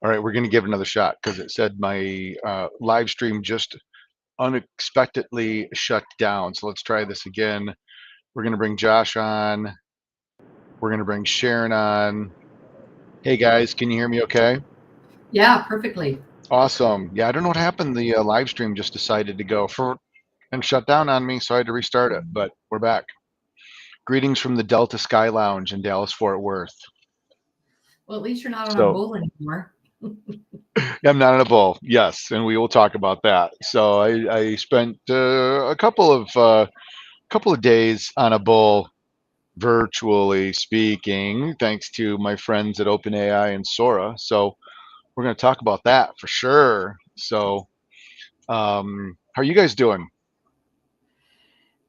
All right, we're going to give it another shot because it said my live stream just unexpectedly shut down. So let's try this again. We're going to bring Josh on. We're going to bring Sharon on. Hey guys, can you hear me okay? Yeah, perfectly. Awesome. Yeah, I don't know what happened. The live stream just decided to go for and shut down on me, so I had to restart it, but we're back. Greetings from the Delta Sky Lounge in Dallas, Fort Worth. Well, at least you're not on a So bull anymore. I'm not in a bull, yes, and we will talk about that. So I spent a couple of days on a bull, virtually speaking, thanks to my friends at OpenAI and Sora. So we're going to talk about that for sure. So, how are you guys doing?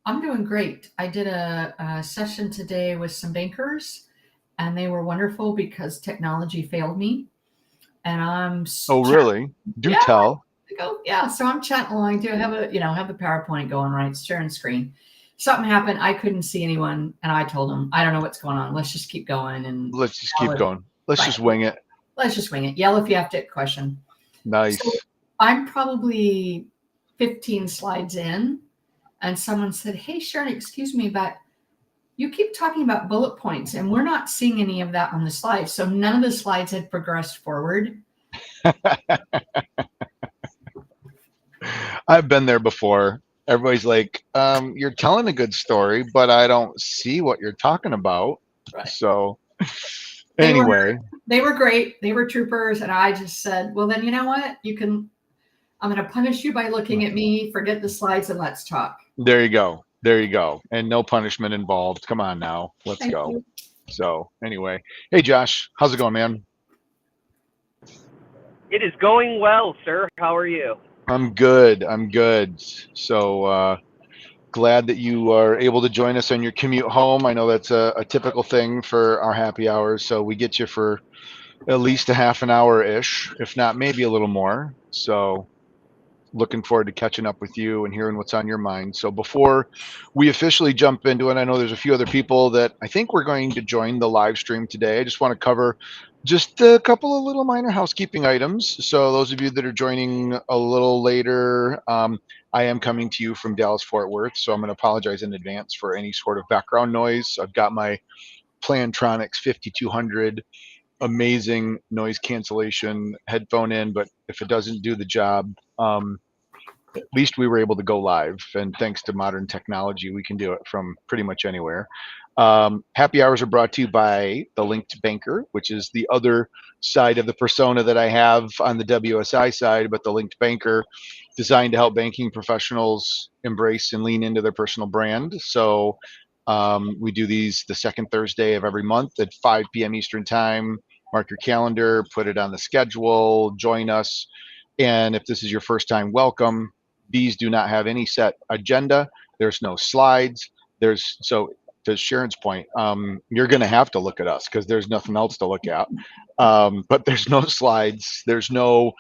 I'm doing great. I did a session today with some bankers, and they were wonderful because technology failed me. And Oh, really? Do yeah, tell. yeah. So I'm chatting along to have have the PowerPoint going right, sharing screen. Something happened. I couldn't see anyone, and I told them, I don't know what's going on. Let's just keep going and Let's just yell keep going. Let's right. just wing it. Let's just wing it. Yell if you have to question. So Nice. I'm probably 15 slides in, and someone said, "Hey, Sharon, excuse me, but you keep talking about bullet points, and we're not seeing any of that on the slides." So none of the slides had progressed forward. I've been there before. Everybody's like, you're telling a good story, but I don't see what you're talking about. Right. So, They were anyway, they were great. They were troopers, and I just said, "Well, then you know what? You can. I'm going to punish you by looking at me. Forget the slides, and let's talk." there you go. There you go. And no punishment involved. Come on now. Let's Thank go. you. So, anyway, hey, Josh, how's it going, man? It is going well, sir. How are you? I'm good. I'm good. So, glad that you are able to join us on your commute home. I know that's a typical thing for our happy hours. So, we get you for at least a half an hour ish, if not maybe a little more. So, looking forward to catching up with you and hearing what's on your mind. So before we officially jump into it, I know there's a few other people that I think we're going to join the live stream today. I just want to cover just a couple of little minor housekeeping items. So those of you that are joining a little later, I am coming to you from Dallas Fort Worth, so I'm going to apologize in advance for any sort of background noise. I've got my Plantronics 5200 amazing noise cancellation headphone in, but if it doesn't do the job, at least we were able to go live. And thanks to modern technology, we can do it from pretty much anywhere. Happy hours are brought to you by the Linked Banker, which is the other side of the persona that I have on the WSI side, but the Linked Banker designed to help banking professionals embrace and lean into their personal brand. So we do these the second Thursday of every month at 5 p.m. Eastern Time. Mark your calendar, put it on the schedule, join us. And if this is your first time, welcome. These do not have any set agenda. There's no slides. There's so to Sharon's point, you're going to have to look at us because there's nothing else to look at. But there's no slides. There's no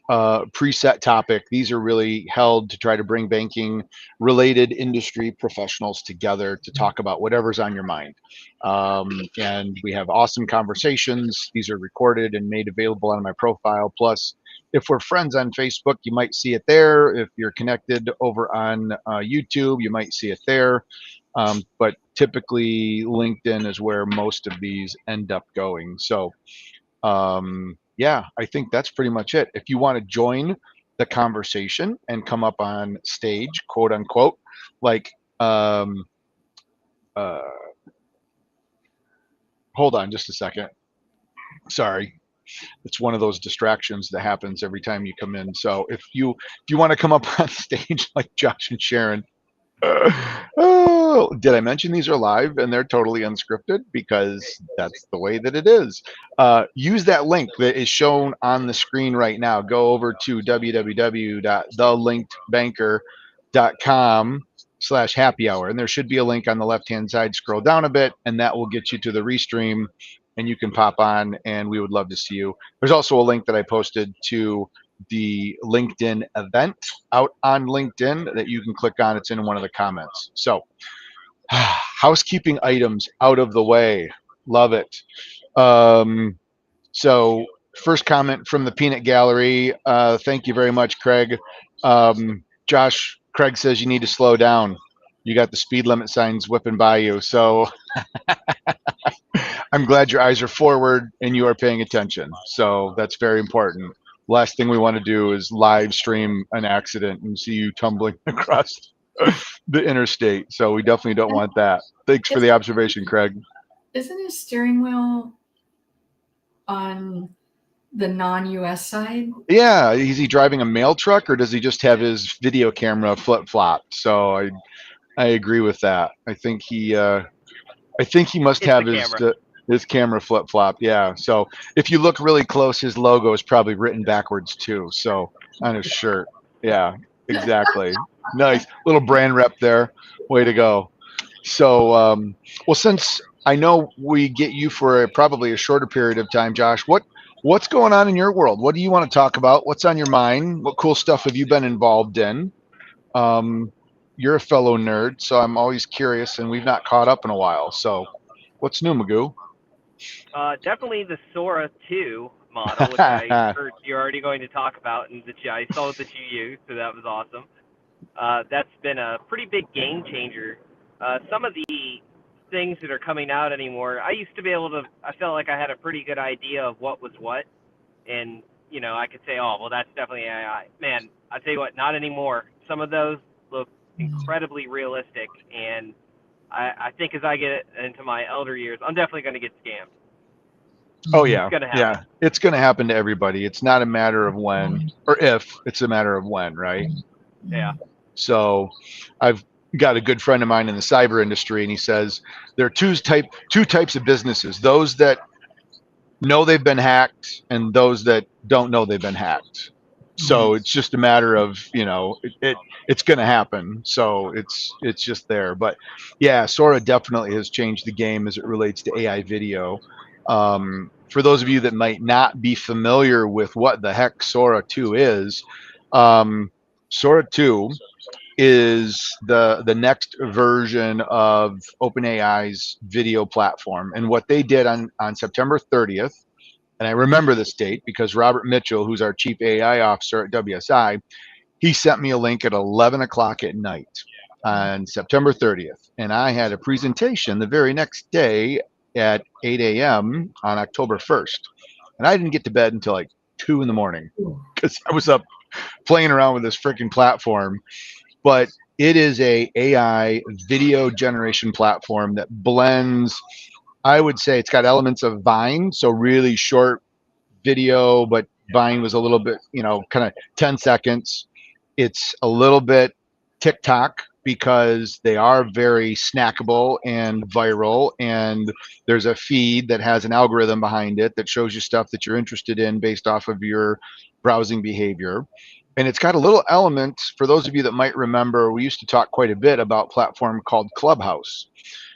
preset topic. These are really held to try to bring banking related industry professionals together to talk about whatever's on your mind. And we have awesome conversations. These are recorded and made available on my profile. Plus, if we're friends on Facebook, you might see it there. If you're connected over on YouTube, you might see it there. But typically, LinkedIn is where most of these end up going. So, yeah, I think that's pretty much it. If you want to join the conversation and come up on stage, quote unquote, like, um, uh, hold on just a second. Sorry, it's one of those distractions that happens every time you come in. So if you want to come up on stage like Josh and Sharon, oh, did I mention these are live and they're totally unscripted because that's the way that it is. Use that link that is shown on the screen right now. Go over to www.thelinkedbanker.com/happy hour, and there should be a link on the left hand side. Scroll down a bit, and that will get you to the restream, and you can pop on, and we would love to see you. There's also a link that I posted to the LinkedIn event out on LinkedIn that you can click on. It's in one of the comments. So, housekeeping items out of the way. Love it. So, First comment from the Peanut Gallery. Thank you very much, Craig. Josh, Craig says you need to slow down. You got the speed limit signs whipping by you. So I'm glad your eyes are forward and you are paying attention. So that's very important. Last thing we want to do is live stream an accident and see you tumbling across the interstate. So we definitely don't want that. Thanks for the observation, Craig. Isn't his steering wheel on the non-US side? Yeah, is he driving a mail truck or does he just have his video camera flip flop? So I agree with that. I think he must It's the have camera. his camera flip flop. Yeah. So if you look really close, his logo is probably written backwards too. So on his shirt. Yeah, exactly. Nice little brand rep there. Way to go. So, well, since I know we get you for probably a shorter period of time, Josh, what's going on in your world? What do you want to talk about? What's on your mind? What cool stuff have you been involved in? Um, you're a fellow nerd, so I'm always curious, and we've not caught up in a while. So, what's new, Magoo? Definitely the Sora 2 model, which I heard you're already going to talk about, and that I saw that you used, so that was awesome. That's been a pretty big game changer. Some of the things that are coming out anymore, I used to be able to, I felt like I had a pretty good idea of what was what, and, I could say, oh, well, that's definitely AI. Man, I tell you what, not anymore. Some of those look incredibly realistic, and I think as I get into my elder years, I'm definitely going to get scammed. Oh It's yeah, going to happen. yeah. It's going to happen to everybody. It's not a matter of when or if. It's a matter of when, right? Yeah. So, I've got a good friend of mine in the cyber industry, and he says there are two types of businesses: those that know they've been hacked and those that don't know they've been hacked. So it's just a matter of it's going to happen. So it's just there. But yeah, Sora definitely has changed the game as it relates to AI video. For those of you that might not be familiar with what the heck Sora 2 is, Sora 2 is the next version of OpenAI's video platform. And what they did on September 30th, and I remember this date because Robert Mitchell, who's our chief AI officer at WSI, he sent me a link at 11 o'clock at night on September 30th. And I had a presentation the very next day at 8 a.m. on October 1st. And I didn't get to bed until like 2 in the morning because I was up playing around with this freaking platform. But it is a AI video generation platform that blends, I would say it's got elements of Vine, so really short video, but Vine was a little bit, kind of 10 seconds. It's a little bit TikTok because they are very snackable and viral. And there's a feed that has an algorithm behind it that shows you stuff that you're interested in based off of your browsing behavior. And it's got a little element for those of you that might remember, we used to talk quite a bit about a platform called Clubhouse.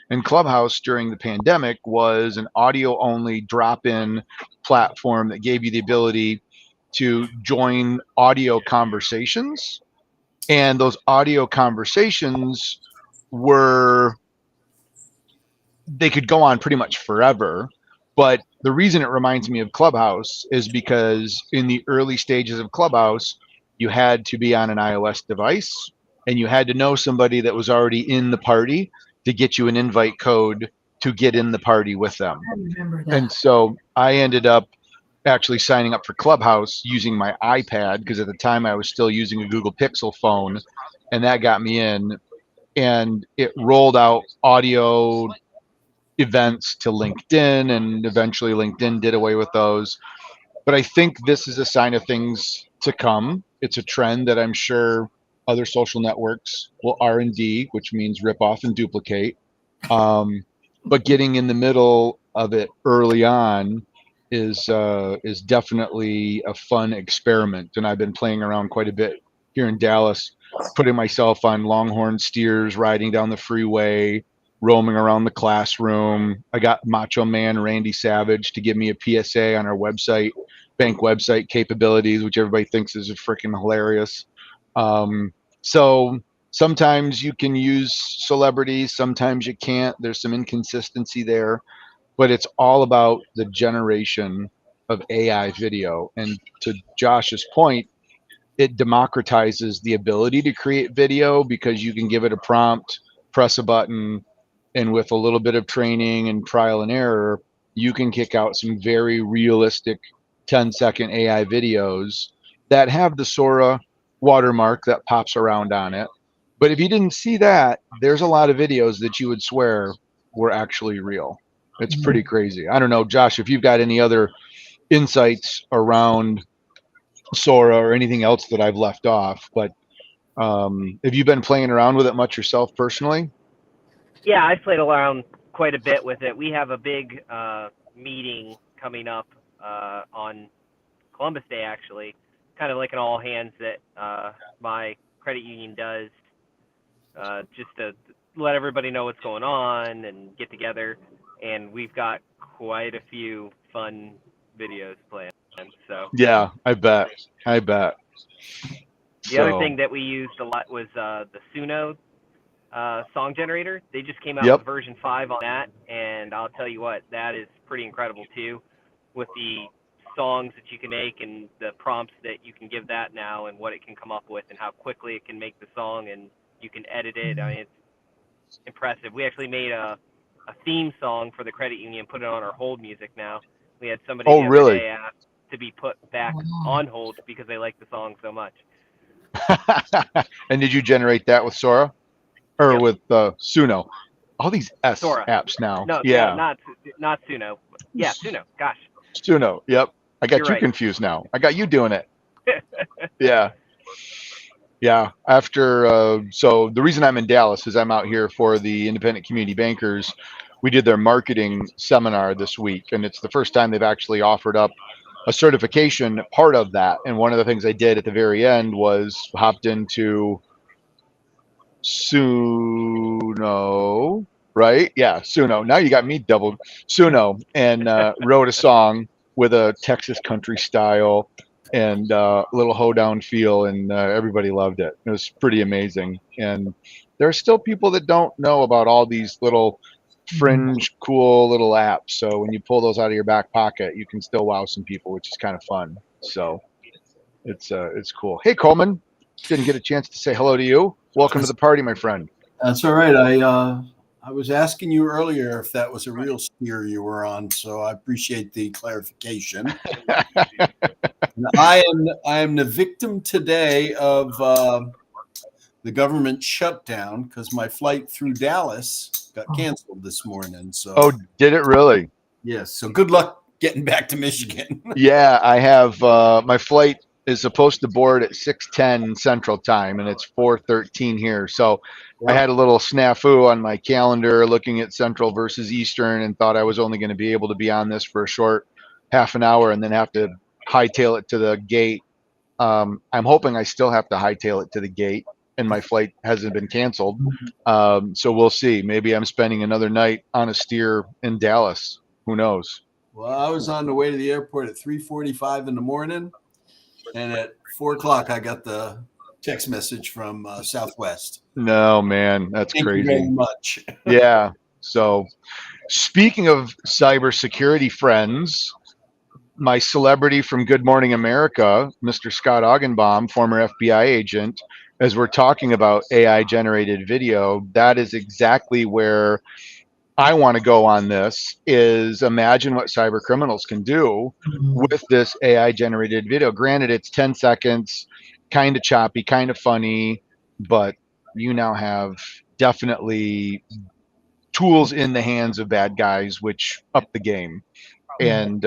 And Clubhouse during the pandemic was an audio only drop in platform that gave you the ability to join audio conversations. And those audio conversations were, they could go on pretty much forever. But the reason it reminds me of Clubhouse is because in the early stages of Clubhouse, you had to be on an iOS device and you had to know somebody that was already in the party to get you an invite code to get in the party with them. I remember that. And so I ended up actually signing up for Clubhouse using my iPad because at the time I was still using a Google Pixel phone, and that got me in. And it rolled out audio events to LinkedIn, and eventually LinkedIn did away with those. But I think this is a sign of things to come. It's a trend that I'm sure other social networks will R&D, which means rip off and duplicate. But getting in the middle of it early on is definitely a fun experiment. And I've been playing around quite a bit here in Dallas, putting myself on Longhorn steers, riding down the freeway, roaming around the classroom. I got Macho Man Randy Savage to give me a PSA on our website, bank website capabilities, which everybody thinks is freaking hilarious. So sometimes you can use celebrities, sometimes you can't. There's some inconsistency there, but it's all about the generation of AI video. And to Josh's point, it democratizes the ability to create video because you can give it a prompt, press a button, and with a little bit of training and trial and error, you can kick out some very realistic 10-second AI videos that have the Sora watermark that pops around on it. But if you didn't see that, there's a lot of videos that you would swear were actually real. It's pretty crazy. I don't know, Josh, if you've got any other insights around Sora or anything else that I've left off, but have you been playing around with it much yourself personally? Yeah, I've played around quite a bit with it. We have a big meeting coming up on Columbus Day, actually, kind of like an all hands that my credit union does, just to let everybody know what's going on and get together. And we've got quite a few fun videos planned. So Yeah, I bet. I bet. the other So, thing that we used a lot was the Suno song generator. They just came out yep. with version 5 on that, and I'll tell you what, that is pretty incredible too, with the songs that you can make and the prompts that you can give that now and what it can come up with and how quickly it can make the song and you can edit it. I mean, it's impressive. We actually made a theme song for the credit union, put it on our hold music now. We had somebody Oh, the other really? day ask to be put back Wow. on hold because they like the song so much. And did you generate that with Sora or Yep. with Suno? All these S Sora. apps now. No, no, Yeah, not Suno. Yeah, Suno. Gosh, Suno. Yep. I got you're you right. confused now. I got you doing it. Yeah. Yeah. After, so the reason I'm in Dallas is I'm out here for the independent community bankers. We did their marketing seminar this week, and it's the first time they've actually offered up a certification part of that. And one of the things I did at the very end was hopped into Suno, right? Yeah, Suno. Now you got me double Suno, and wrote a song with a Texas country style and a little hoedown feel, and everybody loved it. It was pretty amazing. And there are still people that don't know about all these little fringe, cool little apps. So when you pull those out of your back pocket, you can still wow some people, which is kind of fun. So it's cool. Hey, Coleman, didn't get a chance to say hello to you. Welcome to the party, my friend. That's all right. I was asking you earlier if that was a real steer you were on, so I appreciate the clarification. I am the victim today of the government shutdown because my flight through Dallas got canceled this morning. So Oh, did it really? yes. So good luck getting back to Michigan. Yeah, I have my flight is supposed to board at 6:10 Central Time, and it's 4:13 here. So I Yeah. had a little snafu on my calendar looking at Central versus Eastern, and thought I was only going to be able to be on this for a short half an hour, and then have to hightail it to the gate. I'm hoping I still have to hightail it to the gate, and my flight hasn't been canceled. So we'll see. Maybe I'm spending another night on a steer in Dallas. Who knows? Well, I was on the way to the airport at 3:45 in the morning, and at 4 o'clock I got the text message from Southwest. No, man, that's Thank you very crazy. much. Yeah. So, speaking of cybersecurity friends, my celebrity from Good Morning America, Mr. Scott Augenbaum, former FBI agent, as we're talking about AI generated video, that is exactly where I want to go on this is imagine what cyber criminals can do with this AI generated video. Granted, it's 10 seconds, kind of choppy, kind of funny, but you now have definitely tools in the hands of bad guys, which up the game. And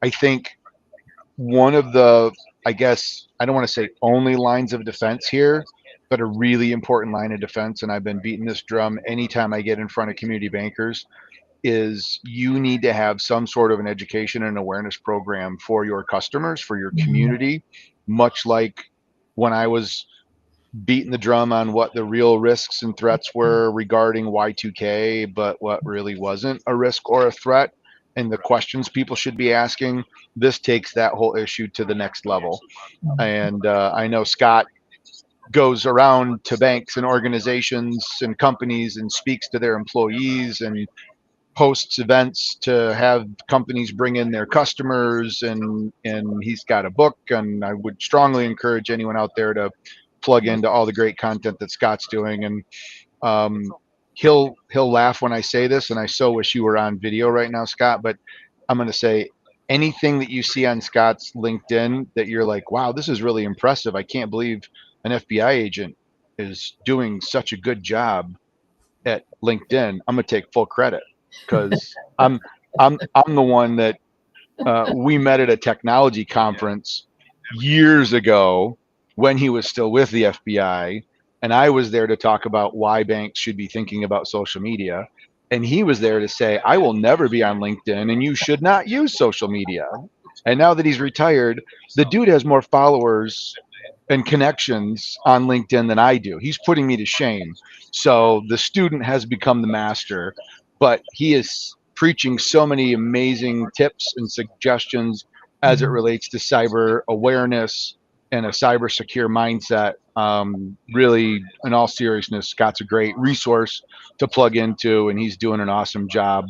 I think one of the, I guess, I don't want to say only lines of defense here, but a really important line of defense, and I've been beating this drum anytime I get in front of community bankers, is you need to have some sort of an education and awareness program for your customers, for your community, much like when I was beating the drum on what the real risks and threats were regarding Y2K, but what really wasn't a risk or a threat, and the questions people should be asking. This takes that whole issue to the next level. And I know Scott goes around to banks and organizations and companies and speaks to their employees and hosts events to have companies bring in their customers, and he's got a book, and I would strongly encourage anyone out there to plug into all the great content that Scott's doing. And he'll laugh when I say this, and I so wish you were on video right now, Scott, but I'm going to say anything that you see on Scott's LinkedIn that you're like, wow, this is really impressive. I can't believe an FBI agent is doing such a good job at LinkedIn. I'm going to take full credit because I'm the one that we met at a technology conference years ago when he was still with the FBI, and I was there to talk about why banks should be thinking about social media. And he was there to say, I will never be on LinkedIn and you should not use social media. And now that he's retired, the dude has more followers and connections on LinkedIn than I do. He's putting me to shame. So the student has become the master, but he is preaching so many amazing tips and suggestions as it relates to cyber awareness and a cyber secure mindset. Really, in all seriousness, Scott's a great resource to plug into, and he's doing an awesome job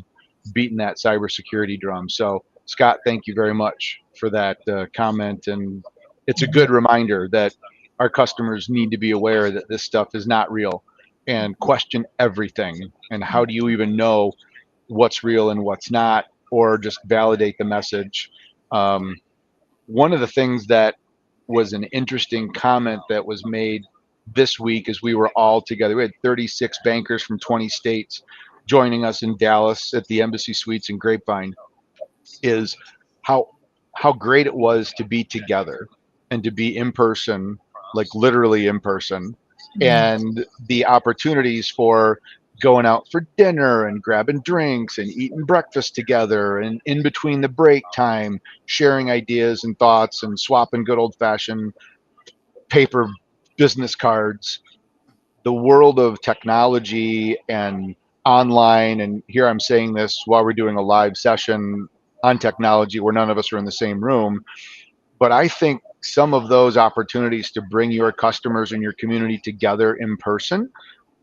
beating that cybersecurity drum. So, Scott, thank you very much for that comment. And it's a good reminder that our customers need to be aware that this stuff is not real and question everything. And how do you even know what's real and what's not, or just validate the message? One of the things that was an interesting comment that was made this week as we were all together, we had 36 bankers from 20 states joining us in Dallas at the Embassy Suites in Grapevine, is how great it was to be together and to be in person, like literally in person, and the opportunities for going out for dinner and grabbing drinks and eating breakfast together, and in between the break time sharing ideas and thoughts and swapping good old fashioned paper business cards. The world of technology and online, and here I'm saying this while we're doing a live session on technology where none of us are in the same room, but I think some of those opportunities to bring your customers and your community together in person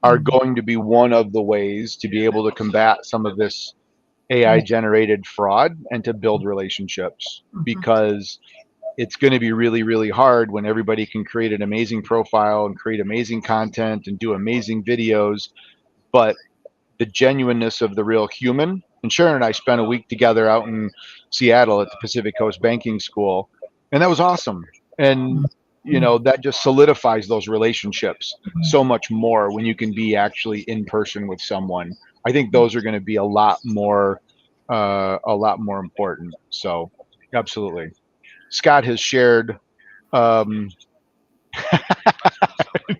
are going to be one of the ways to be able to combat some of this AI generated fraud and to build relationships, because it's going to be really, really hard when everybody can create an amazing profile and create amazing content and do amazing videos, but the genuineness of the real human. And Sharon and I spent a week together out in Seattle at the Pacific Coast Banking School, and that was awesome. And that just solidifies those relationships so much more when you can be actually in person with someone. I think those are going to be a lot more important. So, absolutely. Scott has shared. Um,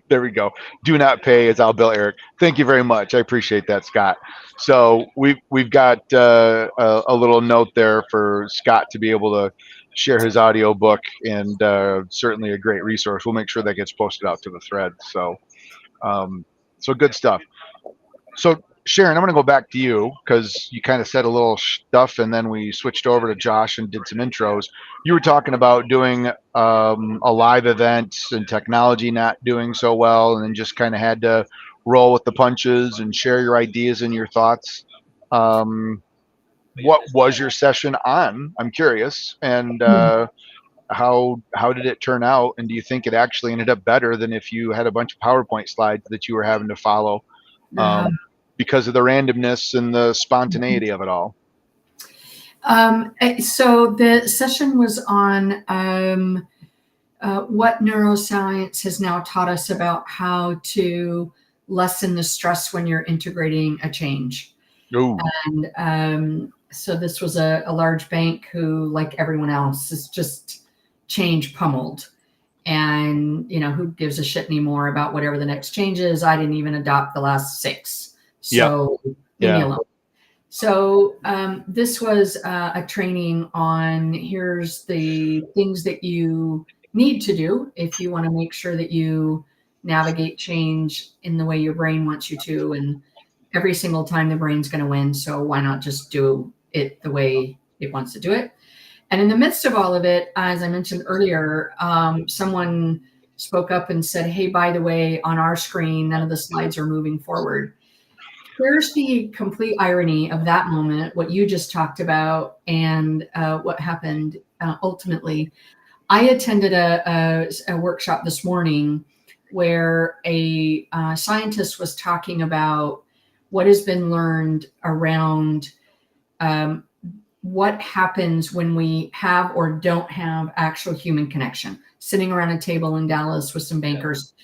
There we go. Do not pay is I'll bill Eric. Thank you very much. I appreciate that, Scott. So we've got a little note there for Scott to be able to share his audio book, and certainly a great resource. We'll make sure that gets posted out to the thread. So so good stuff. So Sharon, I'm going to go back to you because you kind of said a little stuff, and then we switched over to Josh and did some intros. You were talking about doing a live event and technology not doing so well, and then just kind of had to roll with the punches and share your ideas and your thoughts. What was your session on? I'm curious, and how did it turn out? And do you think it actually ended up better than if you had a bunch of PowerPoint slides that you were having to follow? Because of the randomness and the spontaneity of it all. So the session was on what neuroscience has now taught us about how to lessen the stress when you're integrating a change. Ooh. And so this was a large bank who, like everyone else, is just change pummeled. And, who gives a shit anymore about whatever the next change is? I didn't even adopt the last 6. So leave me alone. So this was a training on here's the things that you need to do if you want to make sure that you navigate change in the way your brain wants you to. And every single time the brain's going to win. So why not just do it the way it wants to do it? And in the midst of all of it, as I mentioned earlier, someone spoke up and said, hey, by the way, on our screen, none of the slides are moving forward. Here's the complete irony of that moment, what you just talked about, and what happened ultimately. I attended a workshop this morning where a scientist was talking about what has been learned around what happens when we have or don't have actual human connection. Sitting around a table in Dallas with some bankers.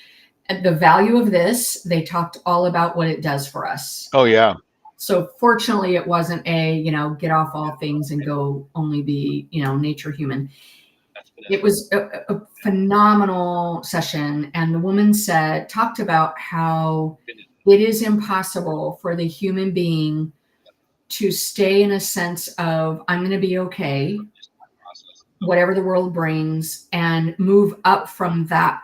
And the value of this, they talked all about what it does for us. Oh yeah. So fortunately, it wasn't a, get off all things and go only be, nature human. It was a phenomenal session. And the woman talked about how it is impossible for the human being to stay in a sense of, I'm going to be okay, whatever the world brings, and move up from that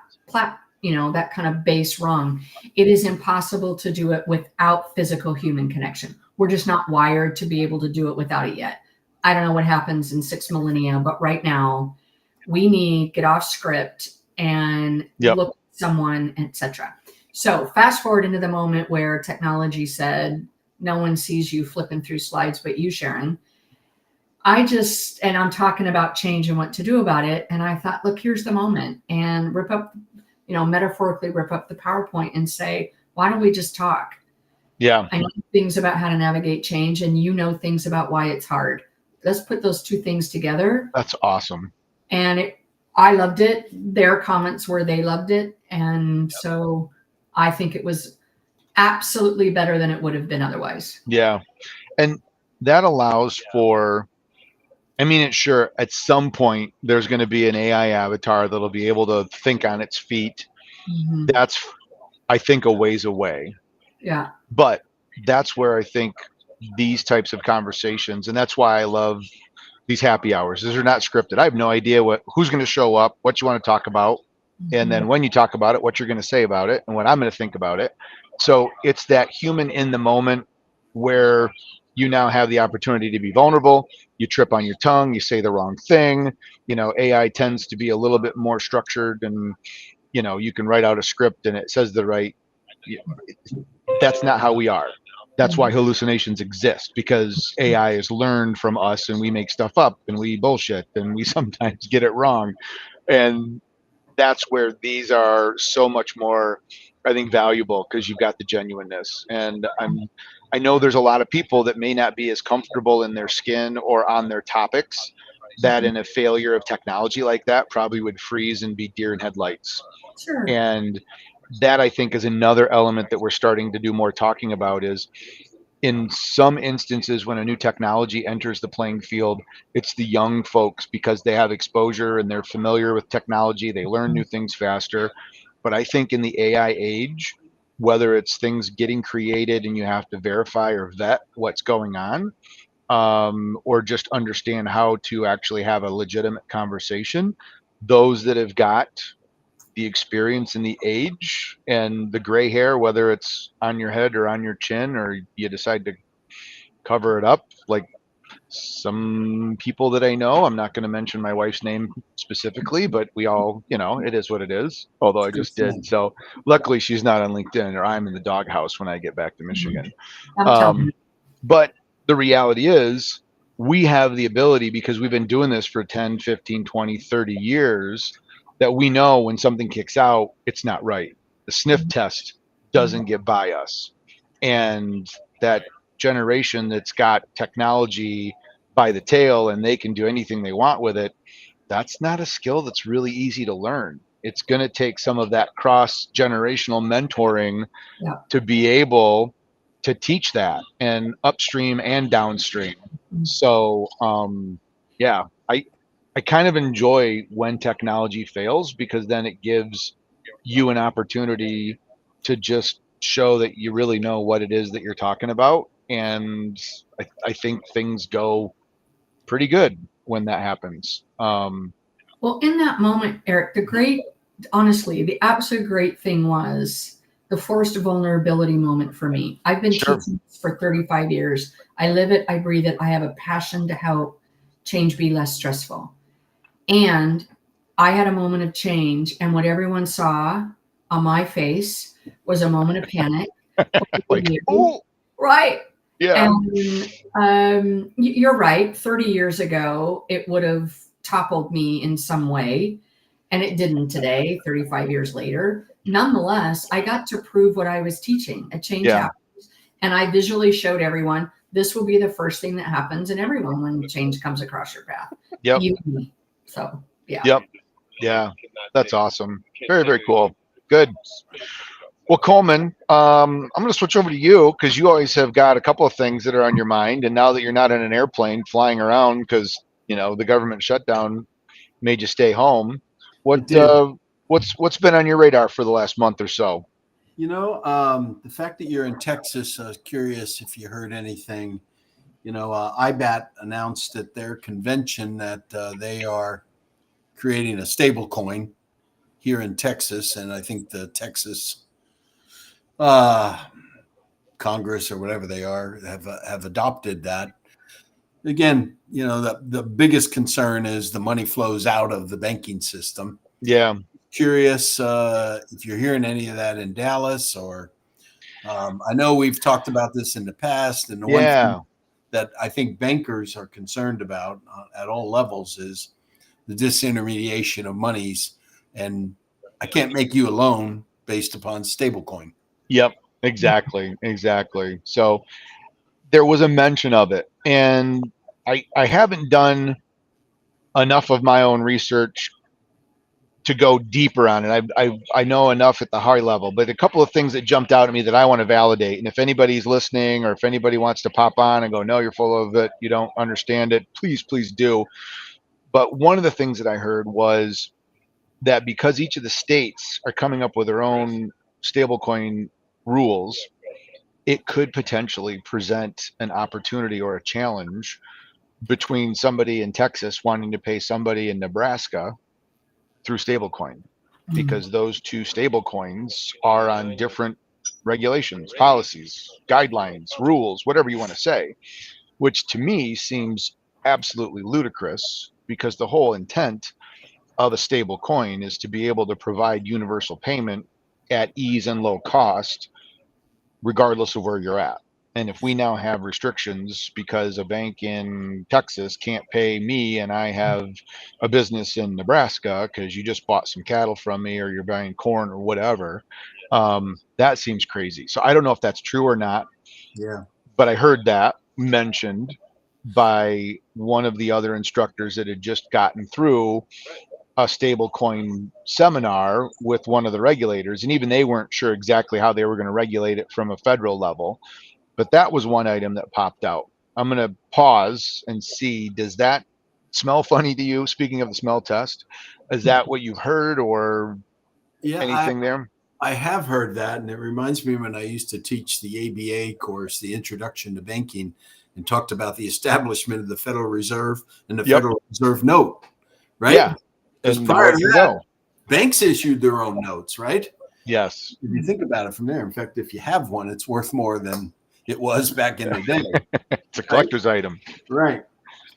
that kind of base rung. It is impossible to do it without physical human connection. We're just not wired to be able to do it without it yet. I don't know what happens in 6 millennia, but right now we need get off script and look at someone, etc. So fast forward into the moment where technology said, no one sees you flipping through slides, but you, Sharon. And I'm talking about change and what to do about it. And I thought, look, here's the moment, and metaphorically rip up the PowerPoint and say, why don't we just talk? Yeah. I know things about how to navigate change, and things about why it's hard. Let's put those two things together. That's awesome. And I loved it. Their comments were they loved it. And so I think it was absolutely better than it would have been otherwise. Yeah. And that allows for, sure, at some point there's going to be an AI avatar that'll be able to think on its feet. Mm-hmm. That's, I think, a ways away. Yeah. But that's where I think these types of conversations, and that's why I love these happy hours. These are not scripted. I have no idea who's going to show up, what you want to talk about, and then when you talk about it, what you're going to say about it, and what I'm going to think about it. So it's that human in the moment where you now have the opportunity to be vulnerable. You trip on your tongue, you say the wrong thing. AI tends to be a little bit more structured, and you can write out a script and it says the right. That's not how we are. That's why hallucinations exist, because AI is learned from us, and we make stuff up and we bullshit and we sometimes get it wrong. And that's where these are so much more, I think, valuable, because you've got the genuineness. And I know there's a lot of people that may not be as comfortable in their skin or on their topics, that in a failure of technology like that probably would freeze and be deer in headlights. Sure. And that, I think, is another element that we're starting to do more talking about. Is in some instances, when a new technology enters the playing field, it's the young folks, because they have exposure and they're familiar with technology. They learn new things faster. But I think in the AI age, whether it's things getting created and you have to verify or vet what's going on, or just understand how to actually have a legitimate conversation, those that have got the experience and the age and the gray hair, whether it's on your head or on your chin, or you decide to cover it up, like some people that I know, I'm not going to mention my wife's name specifically, but we all, it is what it is, although I just did. So luckily she's not on LinkedIn, or I'm in the doghouse when I get back to Michigan. But the reality is, we have the ability, because we've been doing this for 10, 15, 20, 30 years, that we know when something kicks out, it's not right. The sniff test doesn't get by us. And that generation that's got technology by the tail and they can do anything they want with it, that's not a skill that's really easy to learn. It's going to take some of that cross-generational mentoring to be able to teach that, and upstream and downstream. So I kind of enjoy when technology fails, because then it gives you an opportunity to just show that you really know what it is that you're talking about. And I think things go pretty good when that happens. Well, in that moment, Eric, honestly, the absolute great thing was the forced vulnerability moment for me. I've been teaching this for 35 years. I live it, I breathe it. I have a passion to help change be less stressful. And I had a moment of change, and what everyone saw on my face was a moment of panic. Like, oh. Right. Yeah. And you're right. 30 years ago, it would have toppled me in some way. And it didn't today, 35 years later. Nonetheless, I got to prove what I was teaching. A change Yeah. happens. And I visually showed everyone this will be the first thing that happens in everyone when change comes across your path. Yep. You and me. So, yeah. Yep. Yeah. That's awesome. Very, very cool. Good. Well, Coleman, I'm going to switch over to you because you always have got a couple of things that are on your mind. And now that you're not in an airplane flying around because, the government shutdown made you stay home, It did. what's been on your radar for the last month or so? The fact that you're in Texas, I was curious if you heard anything. IBAT announced at their convention that they are creating a stable coin here in Texas. And I think the Texas Congress or whatever they are have adopted that. Again, the biggest concern is the money flows out of the banking system. Yeah. Curious if you're hearing any of that in Dallas or I know we've talked about this in the past, and the one thing that I think bankers are concerned about at all levels is the disintermediation of monies, and I can't make you a loan based upon stablecoin. Yep. Exactly. Exactly. So there was a mention of it, and I haven't done enough of my own research to go deeper on it. I know enough at the high level, but a couple of things that jumped out at me that I want to validate. And if anybody's listening or if anybody wants to pop on and go, no, you're full of it, you don't understand it, please do. But one of the things that I heard was that because each of the states are coming up with their own stablecoin rules, it could potentially present an opportunity or a challenge between somebody in Texas wanting to pay somebody in Nebraska through stablecoin, because those two stablecoins are on different regulations, policies, guidelines, rules, whatever you want to say, which to me seems absolutely ludicrous because the whole intent of a stable coin is to be able to provide universal payment at ease and low cost, regardless of where you're at. And if we now have restrictions because a bank in Texas can't pay me and I have a business in Nebraska because you just bought some cattle from me or you're buying corn or whatever, that seems crazy. So I don't know if that's true or not. Yeah. But I heard that mentioned by one of the other instructors that had just gotten through a stablecoin seminar with one of the regulators. And even they weren't sure exactly how they were going to regulate it from a federal level. But that was one item that popped out. I'm going to pause and see, does that smell funny to you? Speaking of the smell test, is that what you've heard or anything there? I have heard that, and it reminds me when I used to teach the ABA course, the Introduction to Banking, and talked about the establishment of the Federal Reserve and the Federal Reserve note, right? Yeah. Because prior to that, banks issued their own notes, right? Yes. If you think about it from there, in fact, if you have one, it's worth more than it was back in the day. It's a collector's item. Right.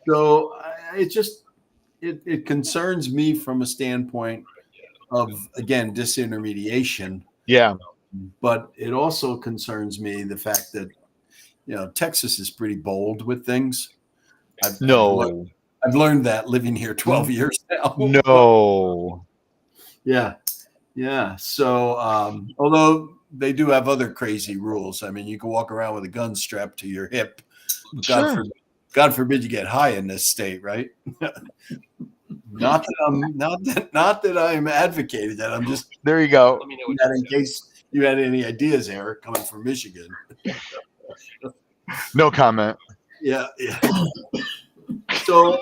So it concerns me from a standpoint of, again, disintermediation. Yeah. But it also concerns me the fact that, Texas is pretty bold with things. I've learned that living here 12 years now. No. Yeah. Yeah. So, although they do have other crazy rules. I mean, you can walk around with a gun strapped to your hip. God forbid you get high in this state, right? Not that I'm advocating that. I'm just there. You go. That in case you had any ideas, Eric, coming from Michigan. No comment. Yeah. So,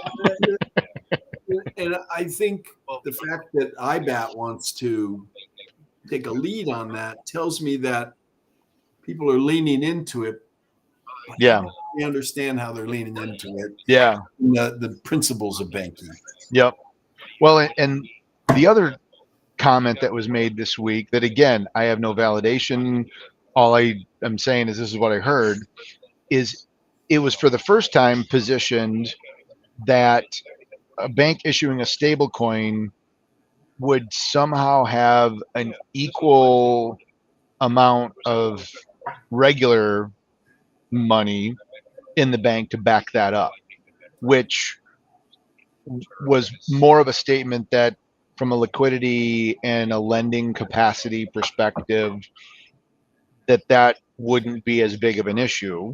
and I think the fact that IBAT wants to take a lead on that tells me that people are leaning into it. Yeah. We understand how they're leaning into it. Yeah. The principles of banking. Yep. Well, and the other comment that was made this week that, again, I have no validation. All I am saying is this is what I heard, is it was for the first time positioned that a bank issuing a stable coin would somehow have an equal amount of regular money in the bank to back that up, which was more of a statement that from a liquidity and a lending capacity perspective, that wouldn't be as big of an issue.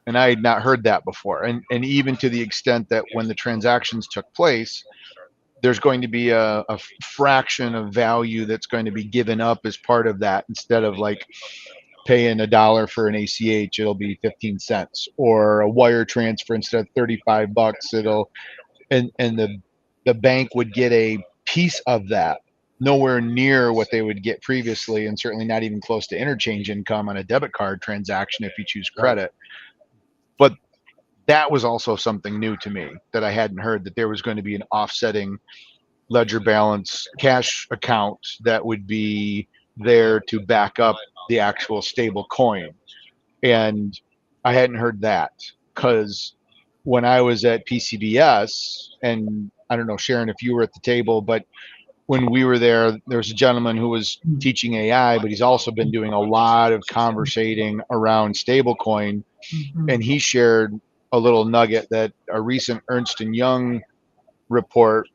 And I had not heard that before. And even to the extent that when the transactions took place, there's going to be a fraction of value that's going to be given up as part of that. Instead of like paying $1 for an ACH, it'll be 15 cents, or a wire transfer instead of $35, it'll, and the bank would get a piece of that, nowhere near what they would get previously, and certainly not even close to interchange income on a debit card transaction if you choose credit. But that was also something new to me that I hadn't heard, that there was going to be an offsetting ledger balance cash account that would be there to back up the actual stable coin. And I hadn't heard that, because when I was at PCBS, and I don't know, Sharon, if you were at the table, but when we were there, there was a gentleman who was teaching AI, but he's also been doing a lot of conversating around stablecoin. And he shared a little nugget that a recent Ernst & Young report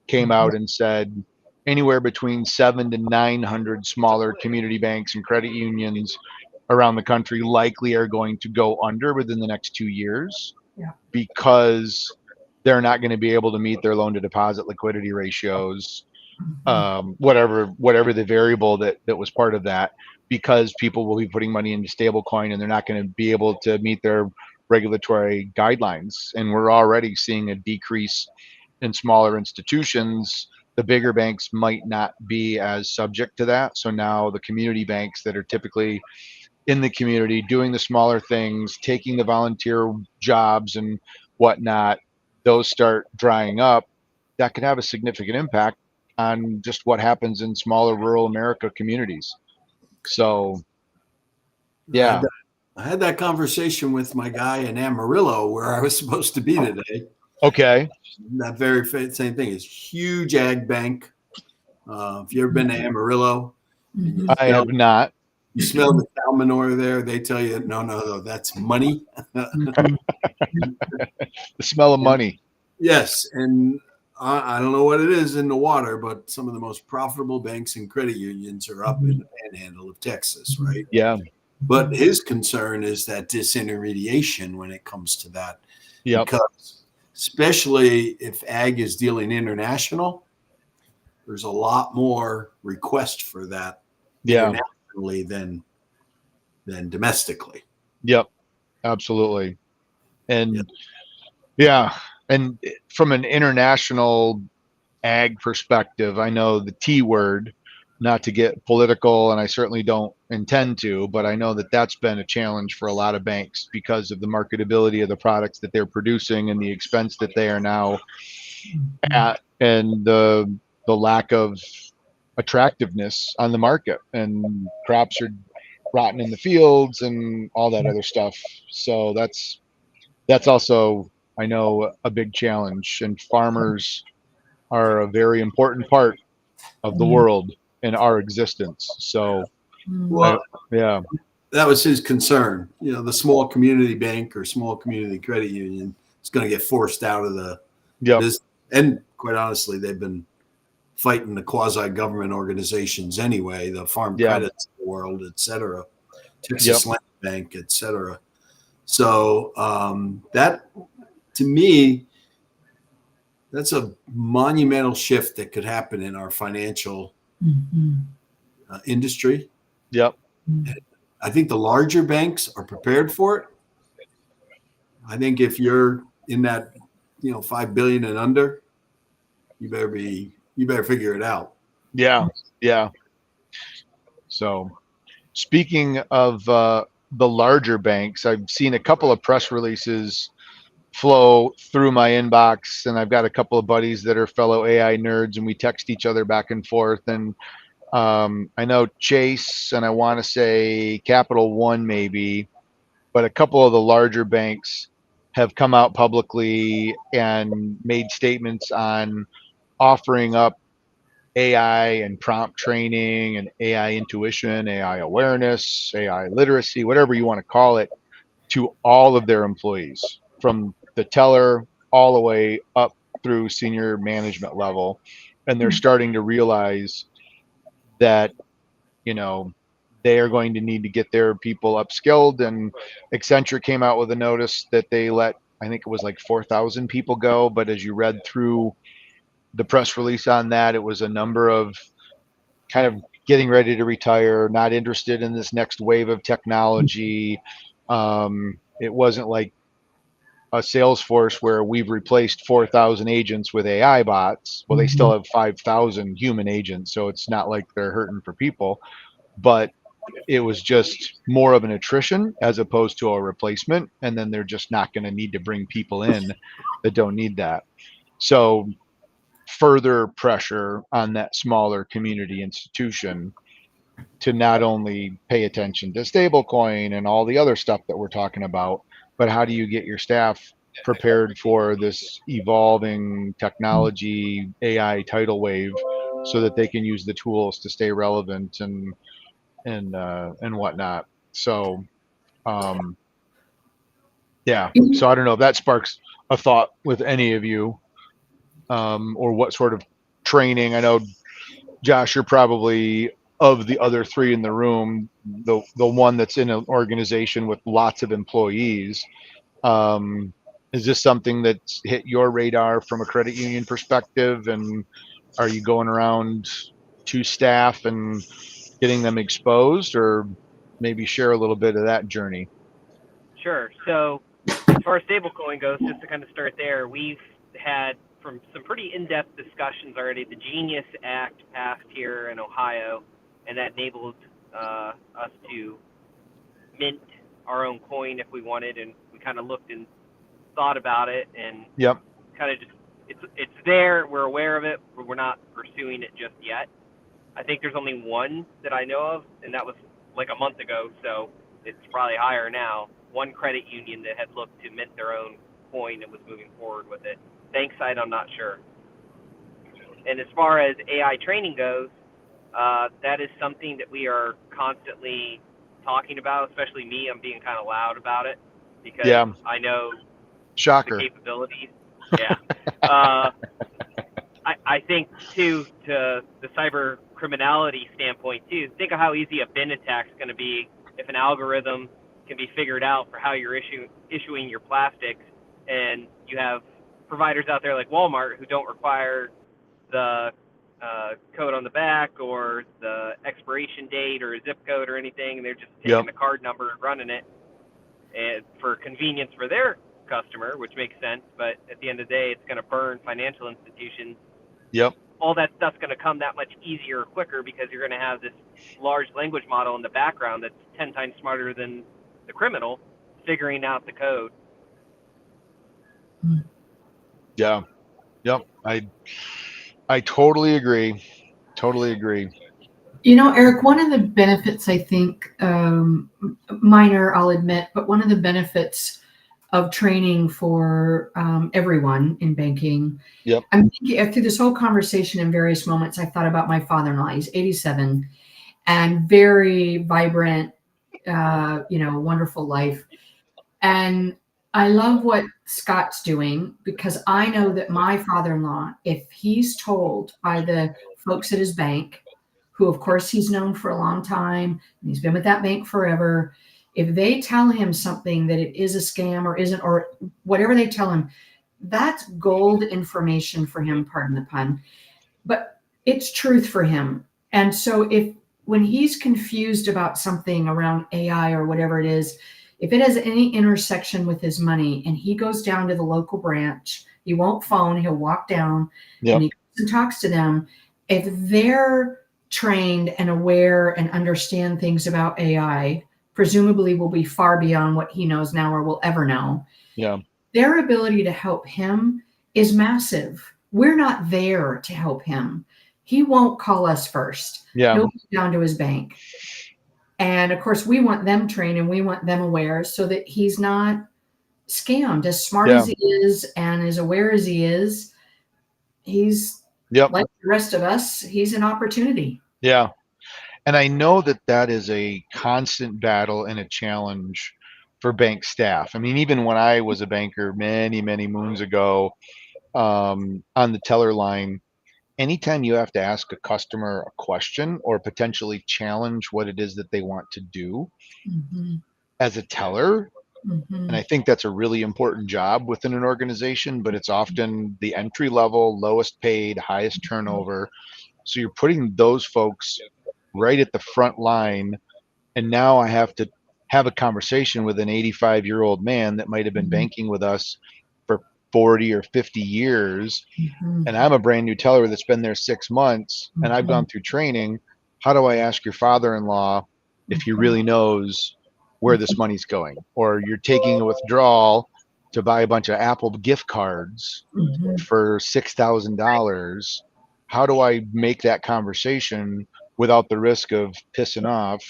came out and said anywhere between 7 to 900 smaller community banks and credit unions around the country likely are going to go under within the next 2 years, because they're not going to be able to meet their loan to deposit liquidity ratios, whatever the variable that was part of that, because people will be putting money into stablecoin and they're not going to be able to meet their regulatory guidelines. And we're already seeing a decrease in smaller institutions. The bigger banks might not be as subject to that. So now the community banks that are typically in the community doing the smaller things, taking the volunteer jobs and whatnot, those start drying up. That could have a significant impact on just what happens in smaller rural America communities. So, yeah. I had that conversation with my guy in Amarillo where I was supposed to be today. Okay. That very same thing. It's huge ag bank. If you ever been to Amarillo, I have not. You smell the cow manure there. They tell you, no, that's money. The smell of money. Yes, and I don't know what it is in the water, but some of the most profitable banks and credit unions are up in the panhandle of Texas, right? Yeah. But his concern is that disintermediation when it comes to that. Yep. Because especially if ag is dealing international, there's a lot more request for that internationally than domestically. Yep, absolutely. And and from an international ag perspective, I know the T word, not to get political, and I certainly don't intend to, but I know that that's been a challenge for a lot of banks because of the marketability of the products that they're producing and the expense that they are now at, and the lack of attractiveness on the market, and crops are rotten in the fields and all that other stuff. So that's also, I know, a big challenge, and farmers are a very important part of the world and our existence. So, well, that was his concern. The small community bank or small community credit union is going to get forced out of the business. And quite honestly, they've been fighting the quasi-government organizations anyway, the Farm Credits world, et cetera, Texas Land Bank, et cetera. So that, to me, that's a monumental shift that could happen in our financial industry. Yep. I think the larger banks are prepared for it. I think if you're in that, 5 billion and under, you better figure it out. Yeah. Yeah. So speaking of the larger banks, I've seen a couple of press releases flow through my inbox, and I've got a couple of buddies that are fellow AI nerds, and we text each other back and forth. And I know Chase, and I want to say Capital One maybe, but a couple of the larger banks have come out publicly and made statements on offering up AI and prompt training and AI intuition, AI awareness, AI literacy, whatever you want to call it, to all of their employees, from the teller all the way up through senior management level. And they're starting to realize that, you know, they are going to need to get their people upskilled. And Accenture came out with a notice that they let, I think it was like 4,000 people go. But as you read through the press release on that, it was a number of kind of getting ready to retire, not interested in this next wave of technology. It wasn't like a Salesforce where we've replaced 4,000 agents with AI bots. Well, they still have 5,000 human agents, so it's not like they're hurting for people, but it was just more of an attrition as opposed to a replacement. And then they're just not going to need to bring people in that don't need that. So further pressure on that smaller community institution to not only pay attention to stablecoin and all the other stuff that we're talking about, but how do you get your staff prepared for this evolving technology AI tidal wave so that they can use the tools to stay relevant and whatnot. So yeah. So I don't know if that sparks a thought with any of you, or what sort of training. I know, Josh, you're probably, of the other three in the room, the one that's in an organization with lots of employees. Is this something that's hit your radar from a credit union perspective? And are you going around to staff and getting them exposed, or maybe share a little bit of that journey? Sure. So as far as stablecoin goes, just to kind of start there, we've had from some pretty in-depth discussions already. The Genius Act passed here in Ohio, and that enabled us to mint our own coin if we wanted, and we kind of looked and thought about it, and Yep. kind of just it's there. We're aware of it, but we're not pursuing it just yet. I think there's only one that I know of, and that was like a month ago, so it's probably higher now. One credit union that had looked to mint their own coin and was moving forward with it. Bankside, I'm not sure. And as far as AI training goes, that is something that we are constantly talking about, especially me. I'm being kind of loud about it because Yeah. I know the Shocker. capabilities. Yeah. I think, too, to the cyber criminality standpoint, too, think of how easy a bin attack is going to be if an algorithm can be figured out for how you're issuing your plastics, and you have providers out there like Walmart who don't require the code on the back or the expiration date or a zip code or anything, and they're just taking Yep. the card number and running it, and for convenience for their customer, which makes sense, but at the end of the day, it's going to burn financial institutions. Yep. All that stuff's going to come that much easier or quicker because you're going to have this large language model in the background that's 10 times smarter than the criminal figuring out the code. Yeah. Yep. I totally agree. Totally agree. You know, Eric, one of the benefits, I think, minor, I'll admit, but one of the benefits of training for everyone in banking. Yep. I'm thinking through this whole conversation in various moments, I thought about my father-in-law. He's 87 and very vibrant, wonderful life. And I love what Scott's doing because I know that my father-in-law, if he's told by the folks at his bank, who of course he's known for a long time, and he's been with that bank forever, if they tell him something that it is a scam or isn't, or whatever they tell him, that's gold information for him, pardon the pun, but it's truth for him. And so when he's confused about something around AI or whatever it is, if it has any intersection with his money and he goes down to the local branch, he won't phone, he'll walk down Yep. and he goes and talks to them. If they're trained and aware and understand things about AI, presumably will be far beyond what he knows now or will ever know. Yeah. Their ability to help him is massive. We're not there to help him. He won't call us first. Yeah. He'll go down to his bank. And of course, we want them trained and we want them aware so that he's not scammed. As smart as he is and as aware as he is, he's like the rest of us, he's an opportunity. Yeah. And I know that is a constant battle and a challenge for bank staff. I mean, even when I was a banker many, many moons ago, on the teller line, anytime you have to ask a customer a question or potentially challenge what it is that they want to do Mm-hmm. as a teller, Mm-hmm. and I think that's a really important job within an organization, but it's often the entry level, lowest paid, highest turnover. So you're putting those folks right at the front line. And now I have to have a conversation with an 85-year-old man that might have been Mm-hmm. banking with us for 40 or 50 years. Mm-hmm. And I'm a brand new teller that's been there 6 months and I've Mm-hmm. gone through training. How do I ask your father-in-law if he really knows where this money's going? Or you're taking a withdrawal to buy a bunch of Apple gift cards Mm-hmm. for $6,000. How do I make that conversation without the risk of pissing off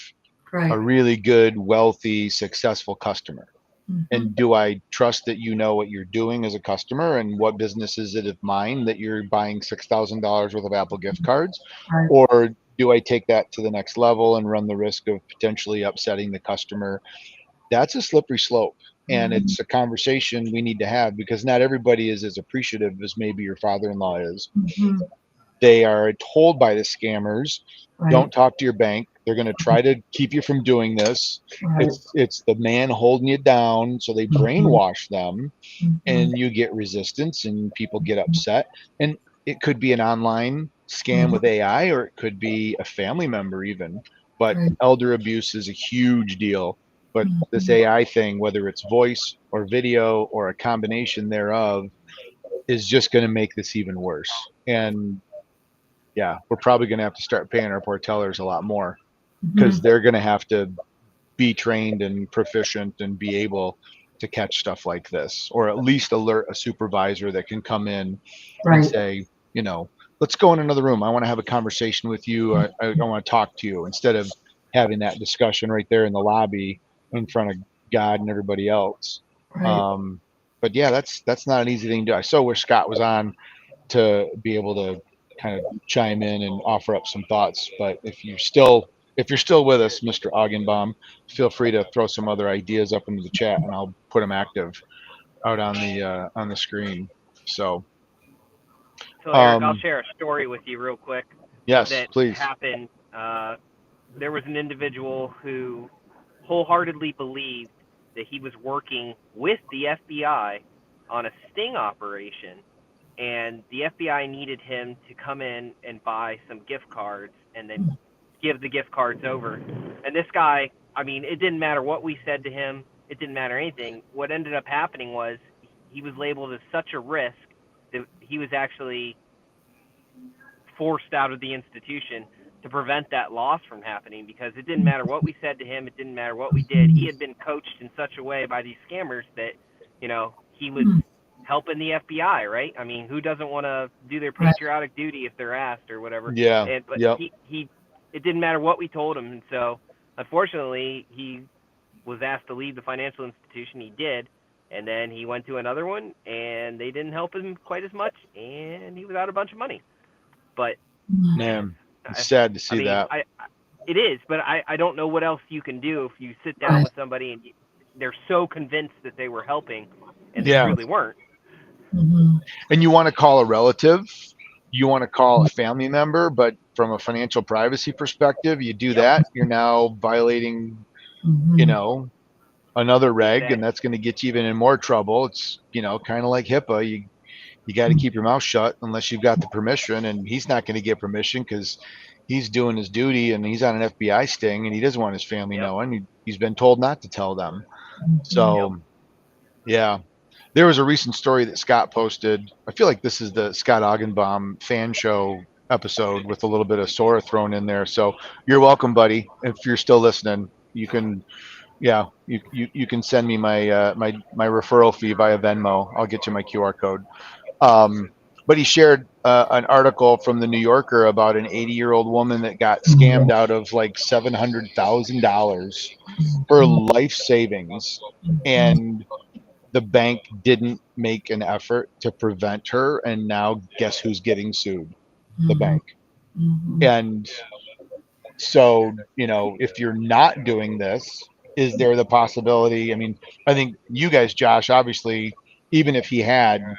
a Right. really good, wealthy, successful customer? Mm-hmm. And do I trust that you know what you're doing as a customer and what business is it of mine that you're buying $6,000 worth of Apple gift cards? Right. Or do I take that to the next level and run the risk of potentially upsetting the customer? That's a slippery slope. And Mm-hmm. it's a conversation we need to have because not everybody is as appreciative as maybe your father in law is. Mm-hmm. They are told by the scammers, Right. don't talk to your bank. They're going to try to keep you from doing this. Right. It's the man holding you down. So they Mm-hmm. brainwash them Mm-hmm. and you get resistance and people get upset. And it could be an online scam Mm-hmm. with AI or it could be a family member even. But Right. elder abuse is a huge deal. But this Mm-hmm. AI thing, whether it's voice or video or a combination thereof, is just going to make this even worse. And yeah, we're probably going to have to start paying our poor tellers a lot more Mm-hmm. because they're going to have to be trained and proficient and be able to catch stuff like this, or at least alert a supervisor that can come in and Right. say, you know, let's go in another room. I want to have a conversation with you. I want to talk to you instead of having that discussion right there in the lobby in front of God and everybody else. Right. Um, but yeah, that's not an easy thing to do. I saw where Scott was on to be able to kind of chime in and offer up some thoughts. But if you're still with us, Mr. Augenbaum, feel free to throw some other ideas up into the chat, and I'll put them active out on the screen. So, So Eric, I'll um, share a story with you real quick yes, that please. happened. There was an individual who wholeheartedly believed that he was working with the FBI on a sting operation, and the FBI needed him to come in and buy some gift cards and then give the gift cards over. And this guy, I mean, it didn't matter what we said to him, it didn't matter anything. What ended up happening was he was labeled as such a risk that he was actually forced out of the institution to prevent that loss from happening, because it didn't matter what we said to him, it didn't matter what we did. He had been coached in such a way by these scammers that, he was helping the FBI, right? I mean, who doesn't want to do their Right. patriotic duty if they're asked or whatever? Yeah. And but Yep. he it didn't matter what we told him, and so unfortunately he was asked to leave the financial institution. He did, and then he went to another one, and they didn't help him quite as much, and he was out a bunch of money. But Man, it's I, sad to I see mean, that. it is, but I don't know what else you can do if you sit down Right. with somebody and they're so convinced that they were helping, and they Yeah. truly weren't. Mm-hmm. And you want to call a relative, you want to call a family member, but from a financial privacy perspective, you do Yep, that, you're now violating, you Mm-hmm. know, another reg, and exact. that's going to get you even in more trouble. It's, kind of like HIPAA. You got to keep your mouth shut unless you've got the permission, and he's not going to get permission because he's doing his duty and he's on an FBI sting and he doesn't want his family Yep, knowing. He's been told not to tell them. Mm-hmm. yep. So yeah, there was a recent story that Scott posted. I feel like this is the Scott Augenbaum fan show episode with a little bit of Sora thrown in there. So you're welcome, buddy. If you're still listening, you can, yeah, you can send me my referral fee via Venmo. I'll get you my QR code. Um, but he shared an article from the New Yorker about an 80-year-old woman that got scammed out of like $700,000 her life savings, and the bank didn't make an effort to prevent her. And now, guess who's getting sued? The Mm-hmm. bank. Mm-hmm. And so, if you're not doing this, is there the possibility? I mean, I think you guys, Josh, obviously, even if he had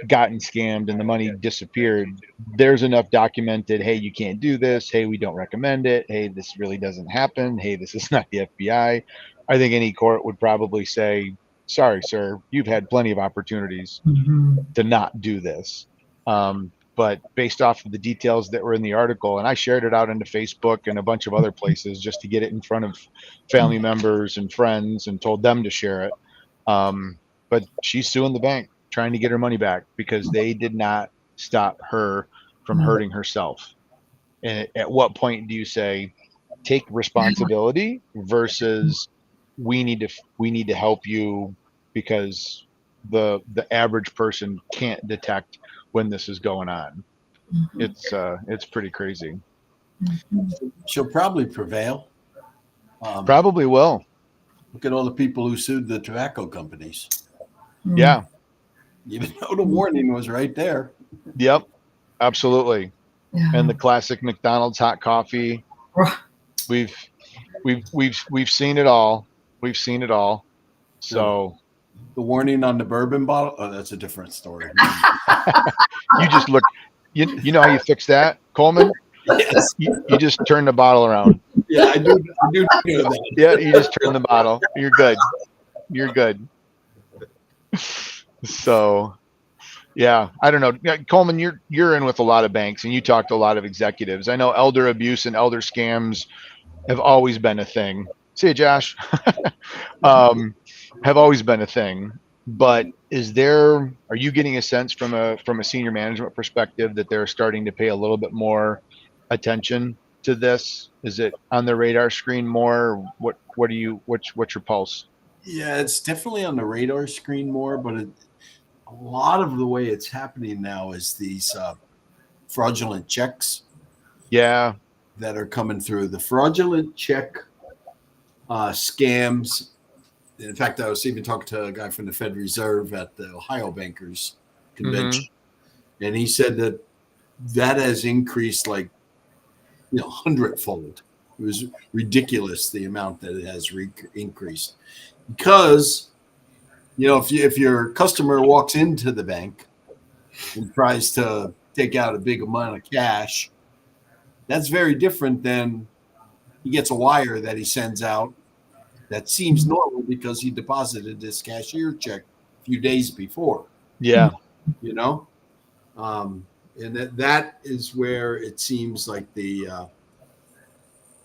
gotten scammed and the money disappeared, there's enough documented. Hey, you can't do this. Hey, we don't recommend it. Hey, this really doesn't happen. Hey, this is not the FBI. I think any court would probably say, sorry, sir, you've had plenty of opportunities to not do this. But based off of the details that were in the article, and I shared it out into Facebook and a bunch of other places just to get it in front of family members and friends and told them to share it. But she's suing the bank, trying to get her money back because they did not stop her from hurting herself. And at what point do you say, take responsibility versus we need to help you because the average person can't detect when this is going on. It's pretty crazy. She'll probably prevail. Probably will. Look at all the people who sued the tobacco companies. Yeah. Even though the warning was right there. Yep. Absolutely. Yeah. And the classic McDonald's hot coffee. We've seen it all. We've seen it all. So the warning on the bourbon bottle. Oh, that's a different story. You just look. You know how you fix that, Coleman? Yes. You just turn the bottle around. Yeah, I do know that. Yeah, you just turn the bottle. You're good. You're good. So, yeah, I don't know. Yeah, Coleman, you're in with a lot of banks, and you talk to a lot of executives. I know elder abuse and elder scams have always been a thing. See you, Josh. Have always been a thing. But are you getting a sense from a senior management perspective that they're starting to pay a little bit more attention to this? Is it on the radar screen more? What's your pulse? Yeah, it's definitely on the radar screen more, but a lot of the way it's happening now is these fraudulent checks. Yeah, that are coming through. The fraudulent check scams. In fact, I was even talking to a guy from the Fed Reserve at the Ohio Bankers Convention, and he said that has increased like 100-fold. It was ridiculous the amount that it has increased because if your customer walks into the bank and tries to take out a big amount of cash, that's very different than he gets a wire that he sends out that seems normal because he deposited his cashier check a few days before. Yeah. And that is where it seems like the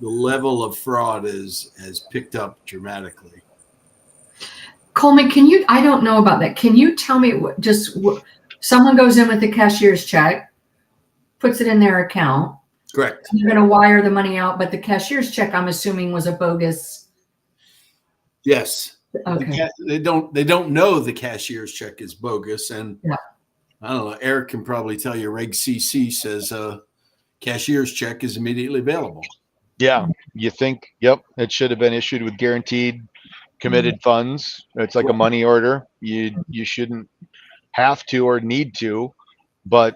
level of fraud has picked up dramatically. Coleman, I don't know about that. Can you tell me someone goes in with the cashier's check, puts it in their account. Correct. You're going to wire the money out, but the cashier's check, I'm assuming, was a bogus. Yes. Okay. They don't know the cashier's check is bogus, and I don't know. Eric can probably tell you. Reg CC says cashier's check is immediately available. Yeah, you think? Yep, it should have been issued with guaranteed, committed funds. It's like a money order. You shouldn't have to or need to, but.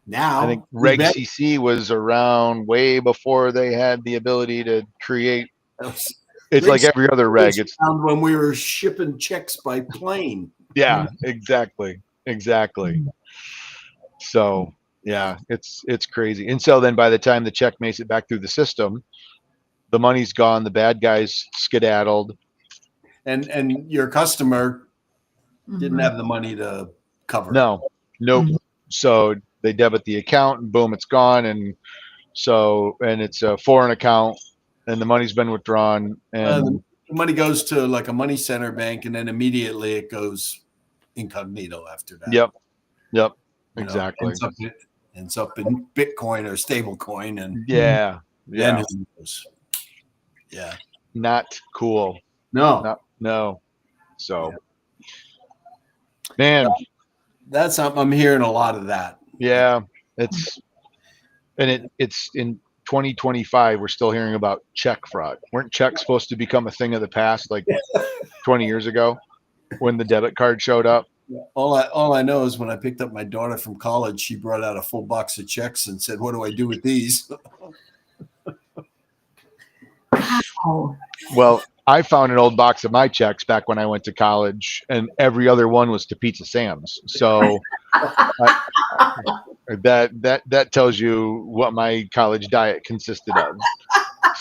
Now, I think Reg CC was around way before they had the ability to create. It's like every other reg. It's when we were shipping checks by plane. Yeah, exactly. So yeah, it's crazy. And so then by the time the check makes it back through the system, the money's gone. The bad guys skedaddled, and your customer didn't have the money to cover. Nope. So they debit the account and boom, it's gone. And it's a foreign account and the money's been withdrawn. And the money goes to like a money center bank and then immediately it goes incognito after that. Yep. Exactly. Ends up in Bitcoin or stable coin. And yeah. Yeah. Not cool. No. So man. That's I'm hearing a lot of that. Yeah, it's in 2025. We're still hearing about check fraud. Weren't checks supposed to become a thing of the past, like 20 years ago, when the debit card showed up? All I know is when I picked up my daughter from college, she brought out a full box of checks and said, "What do I do with these?" Well, I found an old box of my checks back when I went to college, and every other one was to Pizza Sam's. So I, that tells you what my college diet consisted of.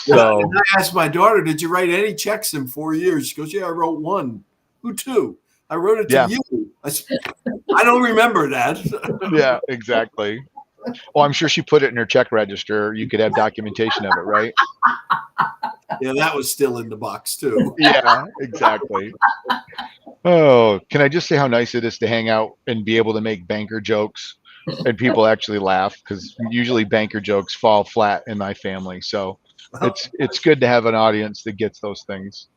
Yeah, So and I asked my daughter, "Did you write any checks in 4 years?" She goes, "Yeah, I wrote one." "Who to?" "I wrote it to yeah, you." I don't remember that. yeah, exactly. Well, I'm sure she put it in her check register. You could have documentation of it, right? Yeah, that was still in the box too. Yeah, exactly. Oh, can I just say how nice it is to hang out and be able to make banker jokes and people actually laugh? Because usually banker jokes fall flat in my family. So it's good to have an audience that gets those things.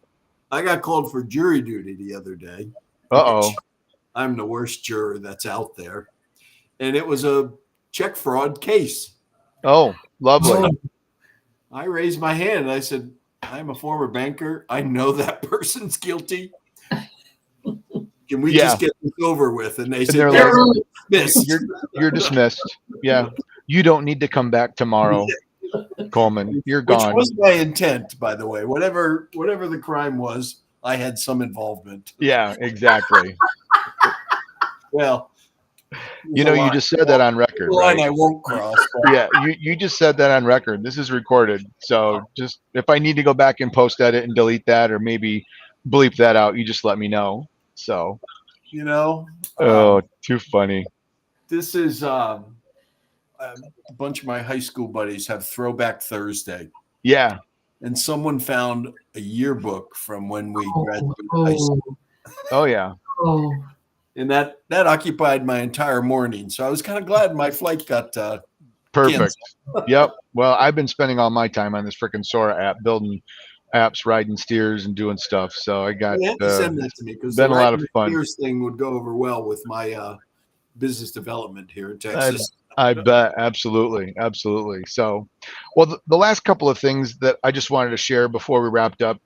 I got called for jury duty the other day, Uh oh. which I'm the worst juror that's out there. And it was a check fraud case. Oh, lovely. Oh, I raised my hand and I said, "I'm a former banker. I know that person's guilty. Can we Yeah. just get this over with?" And they And said, they're "Yes, like, missed." you're dismissed. Yeah. You don't need to come back tomorrow, Coleman. You're Which gone. was my intent, by the way. Whatever the crime was, I had some involvement. Yeah, exactly. Well, You know, you just said that on record, the line right? I won't cross. But Yeah, you just said that on record. This is recorded. So just if I need to go back and post edit and delete that or maybe bleep that out, you just let me know. So, you know, oh, too funny. this is a bunch of my high school buddies have Throwback Thursday, Yeah. and someone found a yearbook from when we graduated high oh, school, Oh yeah. oh. and that occupied my entire morning. So I was kind of glad my flight got Perfect. canceled. Yep. Well, I've been spending all my time on this freaking Sora app, building apps, riding steers, and doing stuff. So I got You had to send that to me because the been a lot of riding fun. steers thing would go over well with my business development here in I, Texas. I bet. Absolutely. Absolutely. So, well, the last couple of things that I just wanted to share before we wrapped up.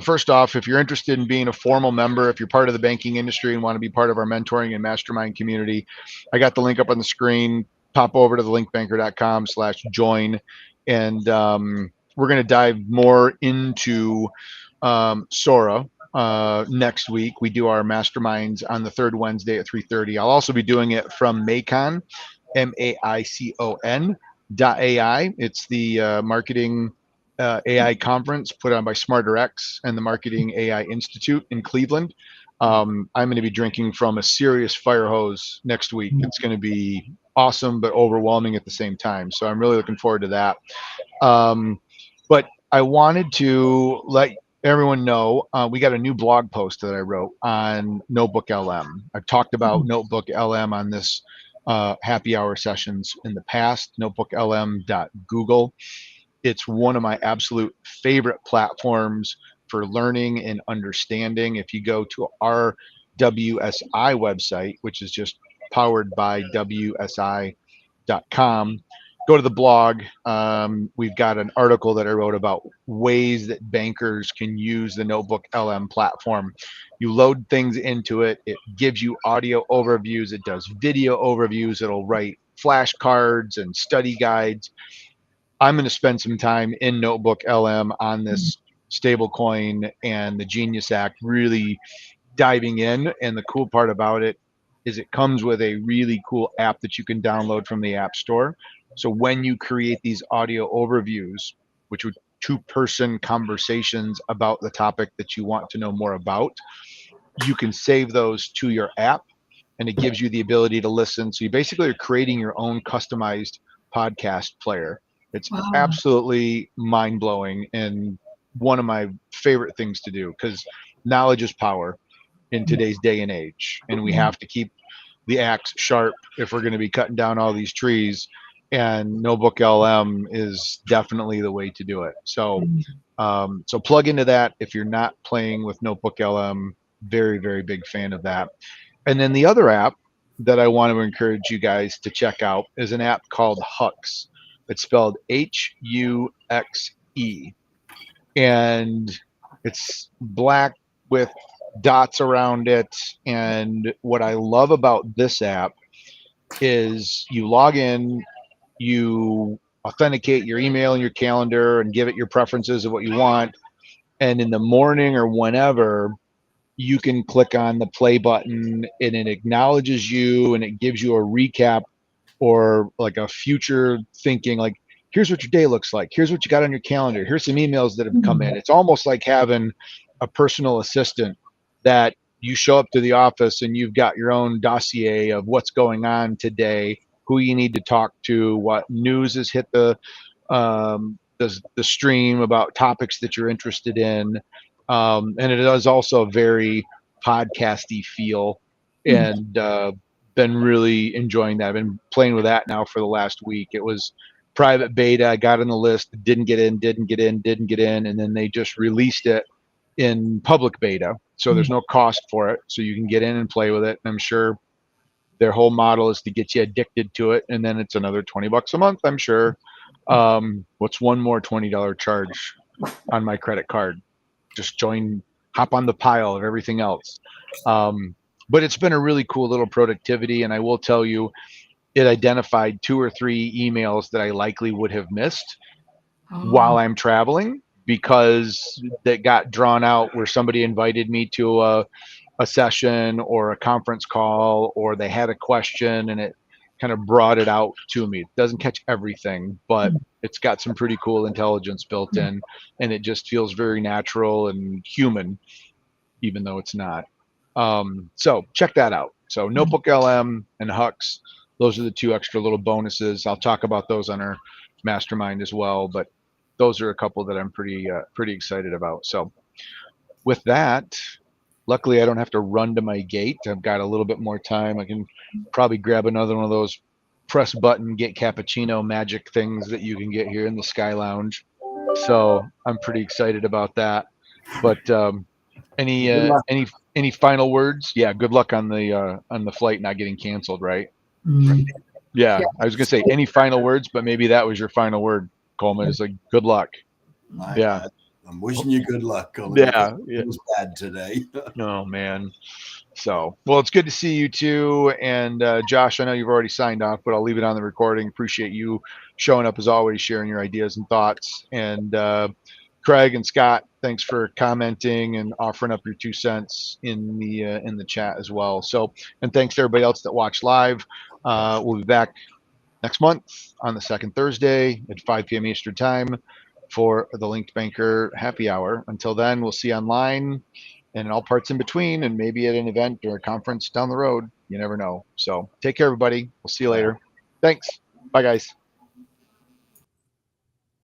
First off, if you're interested in being a formal member, if you're part of the banking industry and want to be part of our mentoring and mastermind community, I got the link up on the screen. Pop over to the linkbanker.com/join. And we're going to dive more into Sora next week. We do our masterminds on the third Wednesday at 3:30. I'll also be doing it from Macon, MAICON.ai. It's the marketing AI conference put on by SmarterX and the Marketing AI Institute in Cleveland. I'm going to be drinking from a serious fire hose next week. It's going to be awesome but overwhelming at the same time. So I'm really looking forward to that. But I wanted to let everyone know we got a new blog post that I wrote on Notebook LM. I've talked about Notebook LM on this happy hour sessions in the past, notebooklm.google. It's one of my absolute favorite platforms for learning and understanding. If you go to our WSI website, which is just powered by WSI.com, go to the blog. We've got an article that I wrote about ways that bankers can use the Notebook LM platform. You load things into it, it gives you audio overviews, it does video overviews, it'll write flashcards and study guides. I'm going to spend some time in Notebook LM on this stablecoin and the Genius Act, really diving in. And the cool part about it is it comes with a really cool app that you can download from the App Store. So when you create these audio overviews, which are two-person conversations about the topic that you want to know more about, you can save those to your app and it gives you the ability to listen. So you basically are creating your own customized podcast player. It's Wow. absolutely mind blowing and one of my favorite things to do because knowledge is power in today's day and age. And we have to keep the axe sharp if we're going to be cutting down all these trees. And Notebook LM is definitely the way to do it. So plug into that if you're not playing with Notebook LM. Very, very big fan of that. And then the other app that I want to encourage you guys to check out is an app called Hux. It's spelled Huxe. And it's black with dots around it. And what I love about this app is you log in, you authenticate your email and your calendar and give it your preferences of what you want. and in the morning or whenever, you can click on the play button and it acknowledges you and it gives you a recap or like a future thinking, like, here's what your day looks like, here's what you got on your calendar, here's some emails that have come in. It's almost like having a personal assistant that you show up to the office and you've got your own dossier of what's going on today, who you need to talk to, what news has hit the stream about topics that you're interested in. And it is also a very podcasty feel, and been really enjoying that. I've been playing with that now for the last week. It was private beta. I got on the list, didn't get in, and then they just released it in public beta. So there's no cost for it. So you can get in and play with it. And I'm sure their whole model is to get you addicted to it, and then it's another $20 a month, I'm sure. What's one more $20 charge on my credit card? Just hop on the pile of everything else. But it's been a really cool little productivity, and I will tell you, it identified 2 or 3 emails that I likely would have missed while I'm traveling, because that got drawn out where somebody invited me to a session or a conference call, or they had a question and it kind of brought it out to me. It doesn't catch everything, but it's got some pretty cool intelligence built in, and it just feels very natural and human, even though it's not. So check that out. So Notebook LM and Hux, those are the 2 extra little bonuses. I'll talk about those on our mastermind as well, but those are a couple that I'm pretty excited about. So with that, luckily I don't have to run to my gate. I've got a little bit more time. I can probably grab another one of those press button get cappuccino magic things that you can get here in the Sky Lounge. So I'm pretty excited about that. But any final words? Yeah, good luck on the flight not getting canceled, right? Yeah, I was gonna say any final words, but maybe that was your final word, Coleman. It's like good luck. Yeah, I'm wishing you good luck, Coleman. yeah. It was bad today. Oh man. So, well, it's good to see you too. And Josh, I know you've already signed off, but I'll leave it on the recording. Appreciate you showing up as always, sharing your ideas and thoughts. And Craig and Scott, thanks for commenting and offering up your 2 cents in the chat as well. So, and thanks to everybody else that watched live. We'll be back next month on the second Thursday at 5 p.m. Eastern time for the LinkedBanker Happy Hour. Until then, we'll see you online and in all parts in between, and maybe at an event or a conference down the road. You never know. So take care, everybody. We'll see you later. Thanks. Bye, guys.